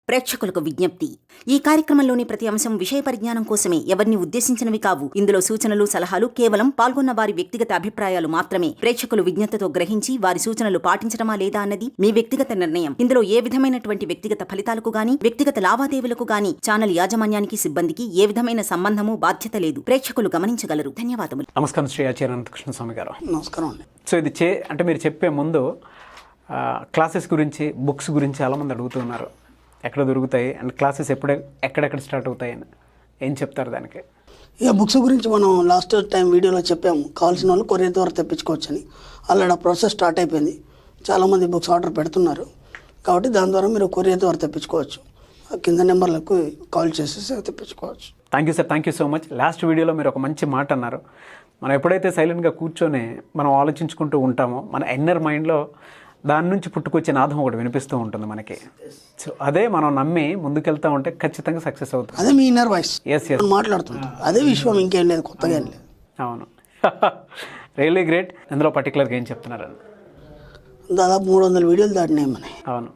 ప్రేక్షకులకు విజ్ఞప్తి. ఈ కార్యక్రమంలోని ప్రతి అంశం విషయ పరిజ్ఞానం కోసమే, ఎవరిని ఉద్దేశించినవి కావు. ఇందులో సూచనలు, సలహాలు కేవలం పాల్గొన్న వారి వ్యక్తిగత అభిప్రాయాలు మాత్రమే. ప్రేక్షకులు విజ్ఞతతో గ్రహించి వారి సూచనలు పాటించడమా లేదా అన్నది మీ వ్యక్తిగత నిర్ణయం. ఇందులో ఏ విధమైనటువంటి వ్యక్తిగత ఫలితాలకు గాని, వ్యక్తిగత లావాదేవీలకు గాని ఛానల్ యాజమాన్యానికి, సిబ్బందికి ఏ విధమైన సంబంధము, బాధ్యత లేదు. ప్రేక్షకులు గమనించగలరు. ధన్యవాదములు. నమస్కారం శ్రీ ఆచార్య అనంతకృష్ణ స్వామి గారు. నమస్కారం అండి. సో ఇది అంటే మీరు చెప్పే ముందు క్లాసెస్ గురించి, బుక్స్ గురించి చాలామంది అడుగుతున్నారు. ఎక్కడ దొరుకుతాయి అండ్ క్లాసెస్ ఎక్కడెక్కడ స్టార్ట్ అవుతాయి అని ఏం చెప్తారు దానికి? ఇక బుక్స్ గురించి మనం లాస్ట్ టైం వీడియోలో చెప్పాము. కావాల్సిన వాళ్ళు కొరియర్ ద్వారా తెప్పించుకోవచ్చని. ఆల్రెడీ ఆ ప్రాసెస్ స్టార్ట్ అయిపోయింది. చాలామంది బుక్స్ ఆర్డర్ పెడుతున్నారు. కాబట్టి దాని ద్వారా మీరు కొరియర్ ద్వారా తెప్పించుకోవచ్చు. కింద నెంబర్లకు కాల్ చేసేసి తెప్పించుకోవచ్చు. Thank you sir, thank you so much. Last వీడియోలో మీరు ఒక మంచి మాట అన్నారు. మనం ఎప్పుడైతే సైలెంట్గా కూర్చొని మనం ఆలోచించుకుంటూ ఉంటామో, మన ఇన్నర్ మైండ్లో దాని నుంచి పుట్టుకొచ్చే నాదం ఒకటి వినిపిస్తూ ఉంటుంది మనకి. సో అదే మనం నమ్మి ముందుకెళ్తా ఉంటే ఖచ్చితంగా సక్సెస్ అవుతుంది. అదే మీ ఇన్నర్ వాయిస్. ఎస్ ఎస్ మాట్లాడుతుంది. అదే విశ్వం, ఇంకేం లేదు, కొత్తగా ఏం లేదు. అవును. Really great. అందులో పర్టికులర్గా ఏం చెప్తున్నారని? దాదాపు 300 వీడియోలు దాటినాయి మనకి. అవును.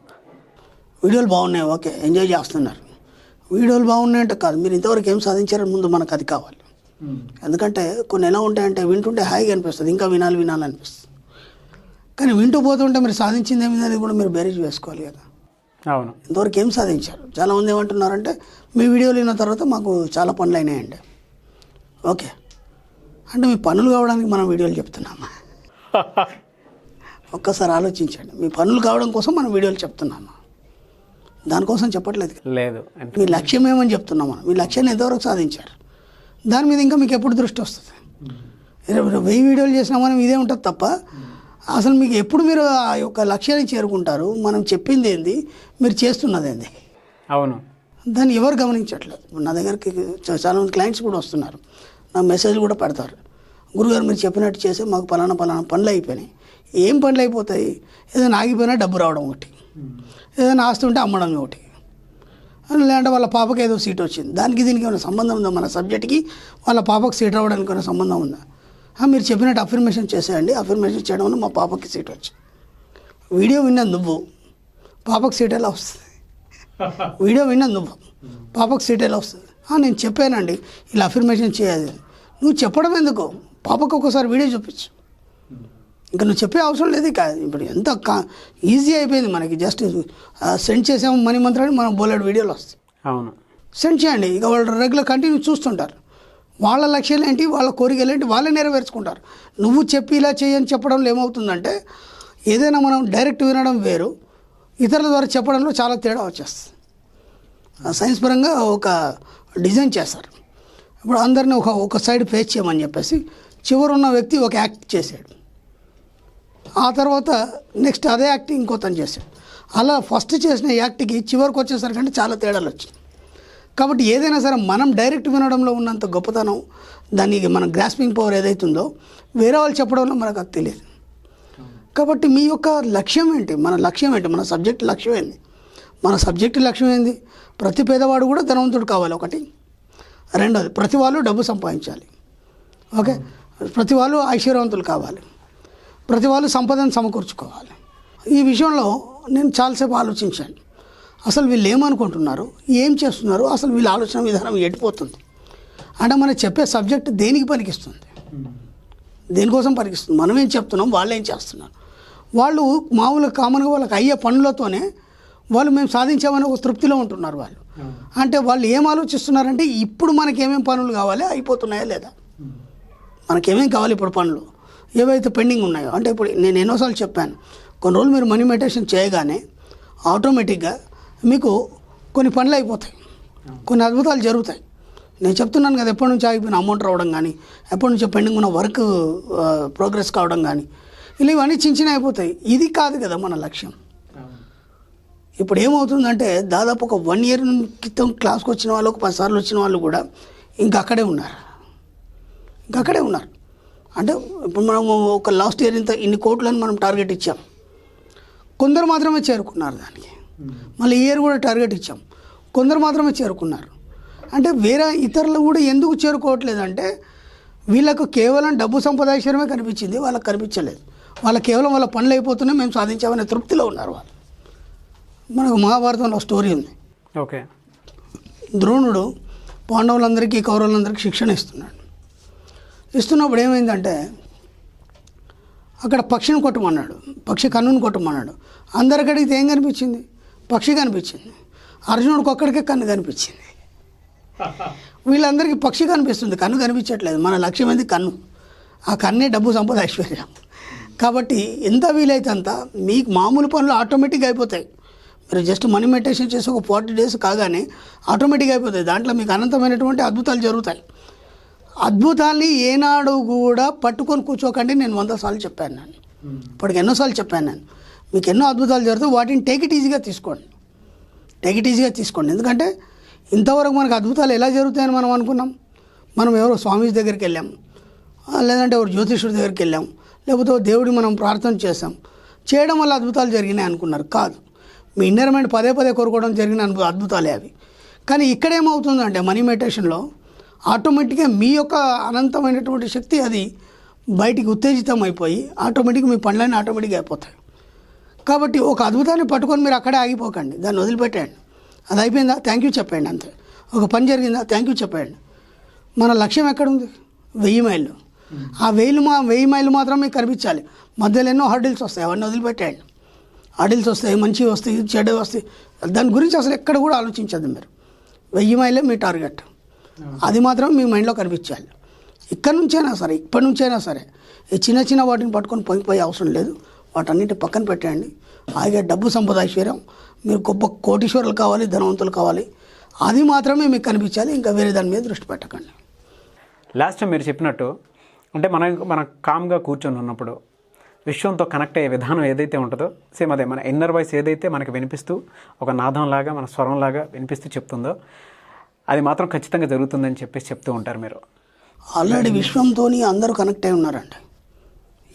వీడియోలు బాగున్నాయి, ఓకే, ఎంజాయ్ చేస్తున్నారు. వీడియోలు బాగున్నాయంటే కాదు, మీరు ఇంతవరకు ఏం సాధించారని ముందు మనకు అది కావాలి. ఎందుకంటే కొన్ని ఎలా ఉంటాయంటే వింటుంటే హాయిగా అనిపిస్తుంది, ఇంకా వినాలనిపిస్తుంది. కానీ వింటూ పోతుంటే మీరు సాధించింది ఏమింది అనేది కూడా మీరు బేరీజ్ వేసుకోవాలి కదా. అవును. ఇంతవరకు ఏం సాధించారు? చాలామంది ఏమంటున్నారంటే మీ వీడియోలు విన్న తర్వాత మాకు చాలా పనులు అయినాయండి. ఓకే, అంటే మీ పనులు కావడానికి మనం వీడియోలు చెప్తున్నామా? ఒక్కసారి ఆలోచించండి. మీ పనులు కావడం కోసం మనం వీడియోలు చెప్తున్నామా? దానికోసం చెప్పట్లేదు లేదు. మీ లక్ష్యం ఏమని చెప్తున్నాం మనం. మీ లక్ష్యాన్ని ఎంతవరకు సాధించారు దాని మీద ఇంకా మీకు ఎప్పుడు దృష్టి వస్తుంది? 1000 వీడియోలు చేసినా మనం ఇదే ఉంటుంది తప్ప అసలు మీకు ఎప్పుడు మీరు ఆ యొక్క లక్ష్యాన్ని చేరుకుంటారు? మనం చెప్పింది ఏంది, మీరు చేస్తున్నది ఏంది? అవును. దాన్ని ఎవరు గమనించట్లేదు. నా దగ్గరికి చాలామంది క్లయింట్స్ కూడా వస్తున్నారు, నా మెసేజ్ కూడా పెడతారు. గురుగారు మీరు చెప్పినట్టు చేస్తే మాకు పలానా పనులు అయిపోయినాయి. ఏం పనులు అయిపోతాయి? ఏదైనా ఆగిపోయినా డబ్బు రావడం ఒకటి, ఏదైనా ఆస్తి ఉంటే అమ్మడం ఒకటి, లేదంటే వాళ్ళ పాపకి ఏదో సీట్ వచ్చింది. దానికి దీనికి ఏమైనా సంబంధం ఉందా? మన సబ్జెక్ట్కి వాళ్ళ పాపకు సీట్ రావడానికి ఏమైనా సంబంధం ఉందా? మీరు చెప్పినట్టు అఫర్మేషన్ చేసేయండి, అఫర్మేషన్ చేయడం వల్ల మా పాపకి సీట్ వచ్చింది. వీడియో విన్నది నువ్వు, పాపకు సీట్ ఎలా వస్తుంది? వీడియో విన్నది నువ్వు, పాపకు సీట్ ఎలా వస్తుంది? నేను చెప్పానండి ఇలా అఫర్మేషన్ చేయాలి. నువ్వు చెప్పడం ఎందుకు? పాపకు ఒకసారి వీడియో చూపించు. ఇంకా నువ్వు చెప్పే అవసరం లేదు. ఇక ఇప్పుడు ఎంత ఈజీ అయిపోయింది మనకి. జస్ట్ సెండ్ చేసాము మనీ మంత్రాన్ని, మనం బోలెడు వీడియోలు వస్తాయి. అవును, సెండ్ చేయండి. ఇక వాళ్ళు రెగ్యులర్ కంటిన్యూ చూస్తుంటారు. వాళ్ళ లక్ష్యాలు ఏంటి, వాళ్ళ కోరికలు ఏంటి, వాళ్ళే నెరవేర్చుకుంటారు. నువ్వు చెప్పి ఇలా చేయని చెప్పడంలో ఏమవుతుందంటే, ఏదైనా మనం డైరెక్ట్ వినడం వేరు, ఇతరుల ద్వారా చెప్పడంలో చాలా తేడా వచ్చేస్తుంది. సైన్స్ పరంగా ఒక డిజైన్ చేస్తారు. ఇప్పుడు అందరినీ ఒక సైడ్ ఫేస్ చేయమని చెప్పేసి చివరున్న వ్యక్తి ఒక యాక్ట్ చేశాడు. ఆ తర్వాత నెక్స్ట్ అదే యాక్ట్ ఇంకోతను చేశాడు. అలా ఫస్ట్ చేసిన యాక్ట్కి చివరికి వచ్చేసరికంటే చాలా తేడాలు వచ్చాయి. కాబట్టి ఏదైనా సరే మనం డైరెక్ట్ వినడంలో ఉన్నంత గొప్పతనం, దానికి మన గ్రాస్పింగ్ పవర్ ఏదైతుందో వేరే వాళ్ళు చెప్పడంలో మనకు అది తెలియదు. కాబట్టి మీ యొక్క లక్ష్యం ఏంటి, మన లక్ష్యం ఏంటి, మన సబ్జెక్ట్ లక్ష్యం ఏంది? మన సబ్జెక్టు లక్ష్యం ఏంది? ప్రతి పేదవాడు కూడా ధనవంతుడు కావాలి, ఒకటి. రెండోది, ప్రతి వాళ్ళు డబ్బు సంపాదించాలి. ఓకే, ప్రతి వాళ్ళు ఐశ్వర్యవంతులు కావాలి, ప్రతి వాళ్ళు సంపదను సమకూర్చుకోవాలి. ఈ విషయంలో నేను చాలాసేపు ఆలోచించాను. అసలు వీళ్ళు ఏమనుకుంటున్నారు, ఏం చేస్తున్నారు, అసలు వీళ్ళ ఆలోచన విధానం ఎడిపోతుంది అంటే మనం చెప్పే సబ్జెక్ట్ దేనికి పనికిస్తుంది, దేనికోసం పనికిస్తుంది, మనం ఏం చెప్తున్నాం, వాళ్ళు ఏం చేస్తున్నారు. వాళ్ళు మామూలుగా కామన్గా వాళ్ళకి అయ్యే పనులతోనే వాళ్ళు మేము సాధించామని ఒక తృప్తిలో ఉంటున్నారు. వాళ్ళు అంటే వాళ్ళు ఏం ఆలోచిస్తున్నారంటే, ఇప్పుడు మనకి ఏమేమి పనులు కావాలి, అయిపోతున్నాయా లేదా, మనకేమేమి కావాలి ఇప్పుడు పనులు ఏవైతే పెండింగ్ ఉన్నాయో. అంటే ఇప్పుడు నేను ఎన్నోసార్లు చెప్పాను, కొన్ని రోజులు మీరు మనీ మెడిటేషన్ చేయగానే ఆటోమేటిక్గా మీకు కొన్ని పనులు అయిపోతాయి, కొన్ని అద్భుతాలు జరుగుతాయి. నేను చెప్తున్నాను కదా, ఎప్పటి నుంచి ఆగిపోయిన అమౌంట్ రావడం కానీ, ఎప్పటి నుంచో పెండింగ్ ఉన్న వర్క్ ప్రోగ్రెస్ కావడం కానీ, ఇలా ఇవన్నీ చిన్న అయిపోతాయి. ఇది కాదు కదా మన లక్ష్యం. ఇప్పుడు ఏమవుతుందంటే, దాదాపు ఒక 1 year క్రితం క్లాస్కి వచ్చిన వాళ్ళు, ఒక 10 సార్లు వచ్చిన వాళ్ళు కూడా ఇంకా అక్కడే ఉన్నారు. అంటే ఇప్పుడు మనం ఒక లాస్ట్ ఇయర్ ఇన్ని కోట్లని మనం టార్గెట్ ఇచ్చాం, కొందరు మాత్రమే చేరుకున్నారు దానికి. మళ్ళీ ఈ ఇయర్ కూడా టార్గెట్ ఇచ్చాం, కొందరు మాత్రమే చేరుకున్నారు. అంటే వేరే ఇతరులు కూడా ఎందుకు చేరుకోవట్లేదంటే, వీళ్ళకు కేవలం డబ్బు సంపాదించడమే కనిపించింది, వాళ్ళకి కనిపించలేదు. వాళ్ళకి కేవలం వాళ్ళ పనులు అయిపోతున్నాయి, మేము సాధించామనే తృప్తిలో ఉన్నారు వాళ్ళు. మనకు మహాభారతంలో స్టోరీ ఉంది. ఓకే. ద్రోణుడు పాండవులందరికీ కౌరవులందరికీ శిక్షణ ఇస్తున్నప్పుడు ఏమైందంటే అక్కడ పక్షిని కొట్టమన్నాడు, పక్షి కన్నును కొట్టమన్నాడు. అందరికి అడిగితే ఏం కనిపించింది? పక్షి కనిపించింది. అర్జునుడికి ఒక్కడికే కన్ను కనిపించింది. వీళ్ళందరికీ పక్షి కనిపిస్తుంది, కన్ను కనిపించట్లేదు. మన లక్ష్యం ఏంది? కన్ను. ఆ కన్నే డబ్బు, సంపద, ఐశ్వర్యం. కాబట్టి ఎంత వీలైతే అంత మీకు మామూలు పనులు ఆటోమేటిక్గా అయిపోతాయి. మీరు జస్ట్ మనీ మెడిటేషన్ చేసి ఒక 40 days కాగానే ఆటోమేటిక్గా అయిపోతాయి. దాంట్లో మీకు అనంతమైనటువంటి అద్భుతాలు జరుగుతాయి. అద్భుతాల్ని ఏనాడు కూడా పట్టుకొని కూర్చోకండి. నేను 100 సార్లు చెప్పాను. నేను ఇప్పటికి ఎన్నోసార్లు చెప్పాను. నేను మీకు ఎన్నో అద్భుతాలు జరుగుతాయి. వాటిని టేక్ ఇట్ ఈజీగా తీసుకోండి. ఎందుకంటే ఇంతవరకు మనకు అద్భుతాలు ఎలా జరుగుతాయని మనం అనుకున్నాం. మనం ఎవరో స్వామీజీ దగ్గరికి వెళ్ళాం, లేదంటే ఎవరు జ్యోతిష్యుడి దగ్గరికి వెళ్ళాం, లేకపోతే దేవుడి మనం ప్రార్థన చేసాం, చేయడం వల్ల అద్భుతాలు జరిగినాయి అనుకున్నారు. కాదు, మీ ఇన్నర్ మైండ్ పదే కోరుకోవడం జరిగిన అద్భుతాలే అవి. కానీ ఇక్కడేమవుతుందంటే మనీ మెడిటేషన్లో ఆటోమేటిక్గా మీ యొక్క అనంతమైనటువంటి శక్తి అది బయటికి ఉత్తేజితం అయిపోయి ఆటోమేటిక్గా మీ పనులన్నీ ఆటోమేటిక్గా అయిపోతాయి. కాబట్టి ఒక అద్భుతాన్ని పట్టుకొని మీరు అక్కడే ఆగిపోకండి, దాన్ని వదిలిపెట్టండి. అది అయిపోయిందా, థ్యాంక్ యూ చెప్పండి, అంతే. ఒక పని జరిగిందా, థ్యాంక్ యూ చెప్పండి. మన లక్ష్యం ఎక్కడుంది? 1000 మైళ్ళు. ఆ 1000 మైళ్ళు మాత్రం మీకు కనిపించాలి. మధ్యలో ఎన్నో హర్డిల్స్ వస్తాయి, అవన్నీ వదిలిపెట్టండి. హర్డిల్స్ వస్తాయి, మంచివి వస్తాయి, చెడ్డవి వస్తాయి, దాని గురించి అసలు ఎక్కడ కూడా ఆలోచించద్దు మీరు. 1000 మైళ్ళే మీ టార్గెట్, అది మాత్రం మీ మైండ్లో కనిపించాలి. ఇప్పటి నుంచైనా సరే ఈ చిన్న వాటిని పట్టుకొని పోయి అవసరం లేదు. వాటన్నిటి పక్కన పెట్టండి. అలాగే డబ్బు, సంపద, ఐశ్వర్యం, మీరు గొప్ప కోటీశ్వరులు కావాలి, ధనవంతులు కావాలి, అది మాత్రమే మీకు కనిపించాలి. ఇంకా వేరే దాని మీద దృష్టి పెట్టకండి. లాస్ట్ టైం మీరు చెప్పినట్టు అంటే మనం కామ్గా కూర్చొని ఉన్నప్పుడు విశ్వంతో కనెక్ట్ అయ్యే విధానం ఏదైతే ఉంటుందో సేమ్ అదే మన ఇన్నర్ వాయిస్ ఏదైతే మనకి వినిపిస్తూ ఒక నాదంలాగా మన స్వరంలాగా వినిపిస్తూ చెప్తుందో అది మాత్రం ఖచ్చితంగా జరుగుతుందని చెప్పేసి చెప్తూ ఉంటారు మీరు. ఆల్రెడీ విశ్వంతో అందరూ కనెక్ట్ అయి ఉన్నారండి.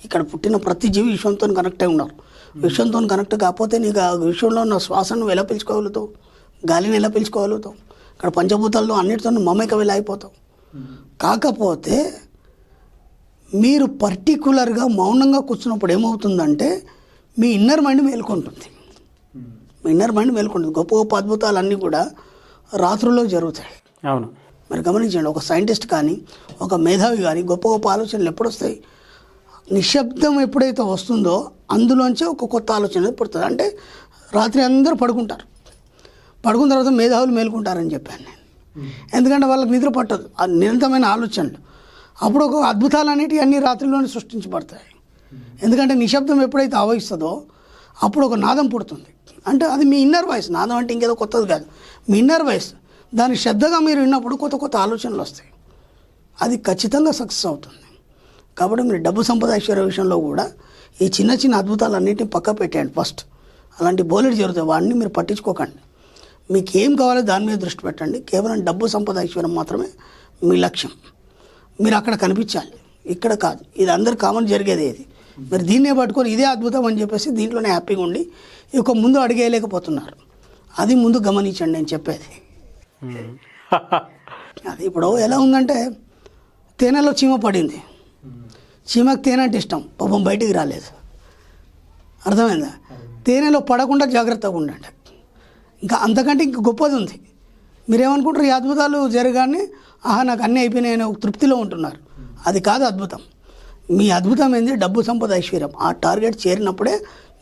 ఇక్కడ పుట్టిన ప్రతి జీవి విశ్వంతో కనెక్ట్ అయి ఉన్నారు. విశ్వంతో కనెక్ట్ కాకపోతే నీకు ఆ విశ్వంలో ఉన్న శ్వాసను ఎలా పీల్చుకోగలుగుతావు? గాలిని ఎలా పీల్చుకోగలుగుతావు? ఇక్కడ పంచభూతాల్లో అన్నిటితో మమేకం ఎలా అయిపోతావు? కాకపోతే మీరు పర్టికులర్గా మౌనంగా కూర్చున్నప్పుడు ఏమవుతుందంటే మీ ఇన్నర్ మైండ్ మేల్కొంటుంది. గొప్ప గొప్ప అద్భుతాలన్నీ కూడా రాత్రుల్లో జరుగుతాయి. అవును, మరి గమనించండి. ఒక సైంటిస్ట్ కానీ ఒక మేధావి కానీ గొప్ప గొప్ప ఆలోచనలు ఎప్పుడు వస్తాయి? నిశ్శబ్దం ఎప్పుడైతే వస్తుందో అందులోంచి ఒక కొత్త ఆలోచన పుడుతుంది. అంటే రాత్రి అందరూ పడుకున్న తర్వాత మేధావులు మేలుకుంటారని చెప్పాను నేను. ఎందుకంటే వాళ్ళకి నిద్ర పట్టదు, ఆ నిరంతరమైన ఆలోచనలు. అప్పుడు ఒక అద్భుతాలు అనేటివి అన్ని రాత్రిలోనే సృష్టించబడతాయి. ఎందుకంటే నిశ్శబ్దం ఎప్పుడైతే ఆవహిస్తుందో అప్పుడు ఒక నాదం పుడుతుంది. అంటే అది మీ ఇన్నర్ వాయిస్. నాదం అంటే ఇంకేదో కొత్తది కాదు, మీ ఇన్నర్ వాయిస్. దాన్ని శ్రద్ధగా మీరు విన్నప్పుడు కొత్త ఆలోచనలు వస్తాయి. అది ఖచ్చితంగా సక్సెస్ అవుతుంది. కాబట్టి మీరు డబ్బు, సంపద, ఐశ్వర్య విషయంలో కూడా ఈ చిన్న అద్భుతాలన్నింటినీ పక్క పెట్టండి ఫస్ట్. అలాంటి బోలెడు జరుగుతాయి, వాడిని మీరు పట్టించుకోకండి. మీకు ఏం కావాలో దాని మీద దృష్టి పెట్టండి. కేవలం డబ్బు, సంపద, ఐశ్వర్యం మాత్రమే మీ లక్ష్యం. మీరు అక్కడ కనిపించాలి, ఇక్కడ కాదు. ఇది అందరు కామన్ జరిగేది. ఇది మీరు దీన్నే పట్టుకొని ఇదే అద్భుతం అని చెప్పేసి దీంట్లోనే హ్యాపీగా ఉండి ఇక ముందు అడిగేయలేకపోతున్నారు. అది ముందు గమనించండి నేను చెప్పేది. అది ఇప్పుడు ఎలా ఉందంటే తేనెలో చీమ పడింది. చీమకు తేనె అంటే ఇష్టం, పాపం బయటికి రాలేదు. అర్థమైందా? తేనెలో పడకుండా జాగ్రత్తగా ఉండండి. ఇంకా అంతకంటే ఇంక గొప్పది ఉంది. మీరేమనుకుంటారు? ఈ అద్భుతాలు జరగానే నాకు అన్నీ అయిపోయినాయని ఒక తృప్తిలో ఉంటున్నారు. అది కాదు అద్భుతం. మీ అద్భుతం ఏంది? డబ్బు, సంపద, ఐశ్వర్యం. ఆ టార్గెట్ చేరినప్పుడే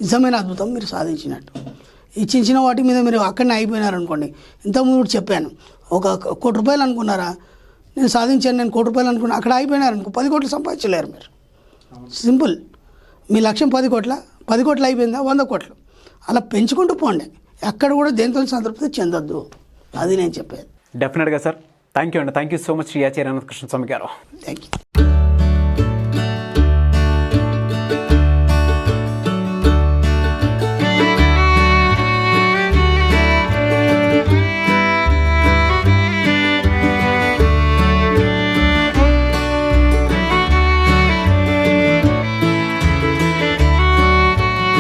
నిజమైన అద్భుతం మీరు సాధించినట్టు. ఈ చిన్న వాటి మీద మీరు అక్కడనే అయిపోయినారనుకోండి. ఇంతకుముందు చెప్పాను, ఒక 1 కోటి రూపాయలు అనుకున్నారా, నేను సాధించాను, నేను 1 కోటి రూపాయలు అనుకున్నా, అక్కడ అయిపోయినారనుకో 10 కోట్లు సంపాదించలేరు మీరు. సింపుల్. మీ లక్ష్యం 10 కోట్ల, 10 కోట్లు అయిపోయిందా 100 కోట్లు, అలా పెంచుకుంటూ పోండి. ఎక్కడ కూడా దేంతో సంతృప్తి చెందొద్దు. అది నేను చెప్పేది. డెఫినెట్గా సార్. థ్యాంక్ యూ అండి. Thank you so much Shri Acharya Anantakrishna Swami గారు. Thank you.